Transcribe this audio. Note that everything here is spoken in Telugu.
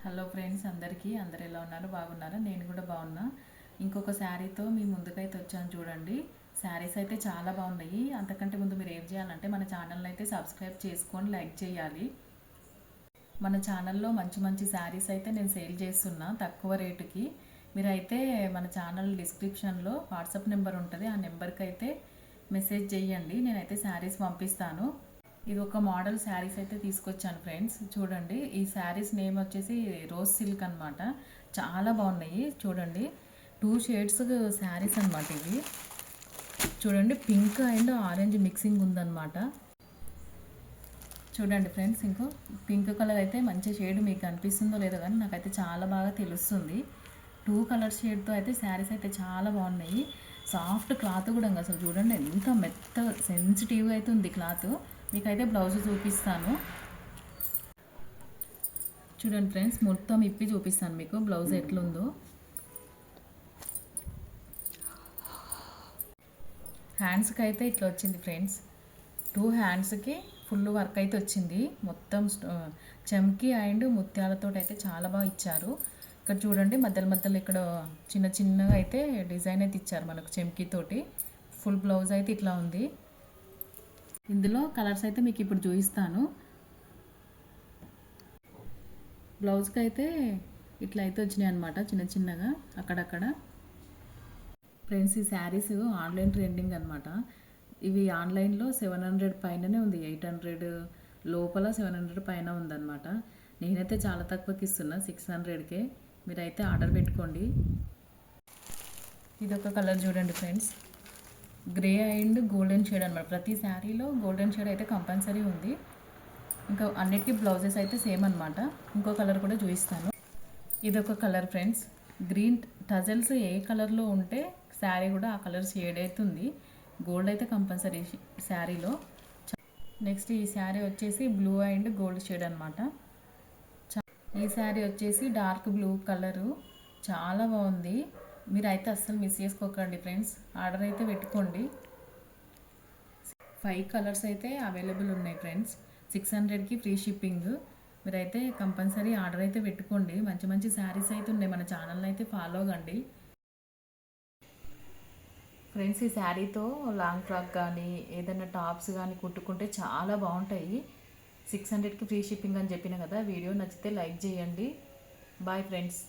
హలో ఫ్రెండ్స్, అందరూ ఎలా ఉన్నారు? బాగున్నారా? నేను కూడా బాగున్నా. ఇంకొక శారీతో మీ ముందుకైతే వచ్చాను చూడండి. శారీస్ అయితే చాలా బాగున్నాయి. అంతకంటే ముందు మీరు ఏం చేయాలంటే మన ఛానల్ని అయితే సబ్స్క్రైబ్ చేసుకొని లైక్ చేయాలి. మన ఛానల్లో మంచి మంచి శారీస్ అయితే నేను సేల్ చేస్తున్నా తక్కువ రేటుకి. మీరైతే మన ఛానల్ డిస్క్రిప్షన్లో వాట్సాప్ నెంబర్ ఉంటుంది, ఆ నెంబర్కి అయితే మెసేజ్ చేయండి. నేనైతే శారీస్ పంపిస్తాను. ఇది ఒక మోడల్ శారీస్ అయితే తీసుకొచ్చాను ఫ్రెండ్స్. చూడండి, ఈ శారీస్ నేమ్ వచ్చేసి రోజ్ సిల్క్ అనమాట. చాలా బాగున్నాయి. చూడండి, 2 షేడ్స్ శారీస్ అనమాట ఇవి. చూడండి, పింక్ అండ్ ఆరెంజ్ మిక్సింగ్ ఉందన్నమాట. చూడండి ఫ్రెండ్స్, ఇంకో పింక్ కలర్ అయితే మంచి షేడ్ మీకు కనిపిస్తుందో లేదో కానీ నాకైతే చాలా బాగా తెలుస్తుంది. 2 కలర్ షేడ్తో అయితే శారీస్ అయితే చాలా బాగున్నాయి. సాఫ్ట్ క్లాత్ కూడా అసలు చూడండి ఎంత మెత్త సెన్సిటివ్గా అయితే ఉంది క్లాత్. మీకైతే బ్లౌజ్ చూపిస్తాను. చూడండి ఫ్రెండ్స్, మొత్తం ఇప్పి చూపిస్తాను మీకు బ్లౌజ్ ఎట్లుందో. హ్యాండ్స్కి అయితే ఇట్లా వచ్చింది ఫ్రెండ్స్. 2 హ్యాండ్స్కి ఫుల్ వర్క్ అయితే వచ్చింది. మొత్తం చమ్కీ అండ్ ముత్యాలతో అయితే చాలా బాగా ఇచ్చారు. ఇక్కడ చూడండి, మధ్యలో ఇక్కడ చిన్న చిన్నగా అయితే డిజైన్ అయితే ఇచ్చారు మనకు చమ్కీతోటి. ఫుల్ బ్లౌజ్ అయితే ఇట్లా ఉంది. ఇందులో కలర్స్ అయితే మీకు ఇప్పుడు చూపిస్తాను. బ్లౌజ్కి అయితే ఇట్లా అయితే వచ్చినాయి అనమాట, చిన్న చిన్నగా అక్కడక్కడ. ఫ్రెండ్స్, ఈ శారీస్ ఆన్లైన్ ట్రెండింగ్ అనమాట. ఇవి ఆన్లైన్లో 700 పైననే ఉంది, 800 లోపల 700 పైన ఉందన్నమాట. నేనైతే చాలా తక్కువకి ఇస్తున్నా, 600కే. మీరైతే ఆర్డర్ పెట్టుకోండి. ఇదొక కలర్ చూడండి friends, grey and golden shade అనమాట. ప్రతి శారీలో గోల్డెన్ షేడ్ అయితే కంపల్సరీ ఉంది. ఇంకా అన్నిటికీ బ్లౌజెస్ అయితే సేమ్ అనమాట. ఇంకో కలర్ కూడా చూపిస్తాను. ఇదొక కలర్ ఫ్రెండ్స్, గ్రీన్ టజల్స్ ఏ కలర్లో ఉంటే శారీ కూడా ఆ కలర్ షేడ్ అవుతుంది. గోల్డ్ అయితే కంపల్సరీ శారీలో. నెక్స్ట్ ఈ శారీ వచ్చేసి బ్లూ అండ్ గోల్డ్ షేడ్ అనమాట. ఈ శారీ వచ్చేసి డార్క్ బ్లూ కలరు, చాలా బాగుంది. మీరైతే అస్సలు మిస్ చేసుకోకండి ఫ్రెండ్స్, ఆర్డర్ అయితే పెట్టుకోండి. 5 కలర్స్ అయితే అవైలబుల్ ఉన్నాయి ఫ్రెండ్స్. 600కి ఫ్రీ షిప్పింగ్. మీరైతే కంపల్సరీ ఆర్డర్ అయితే పెట్టుకోండి. మంచి మంచి శారీస్ అయితే ఉన్నాయి. మన ఛానల్ని అయితే ఫాలో అవ్వండి ఫ్రెండ్స్. ఈ శారీతో లాంగ్ ఫ్రాక్ కానీ ఏదైనా టాప్స్ కానీ కుట్టుకుంటే చాలా బాగుంటాయి. 600కి ఫ్రీ షిప్పింగ్ అని చెప్పిన కదా. వీడియో నచ్చితే లైక్ చేయండి. Bye friends.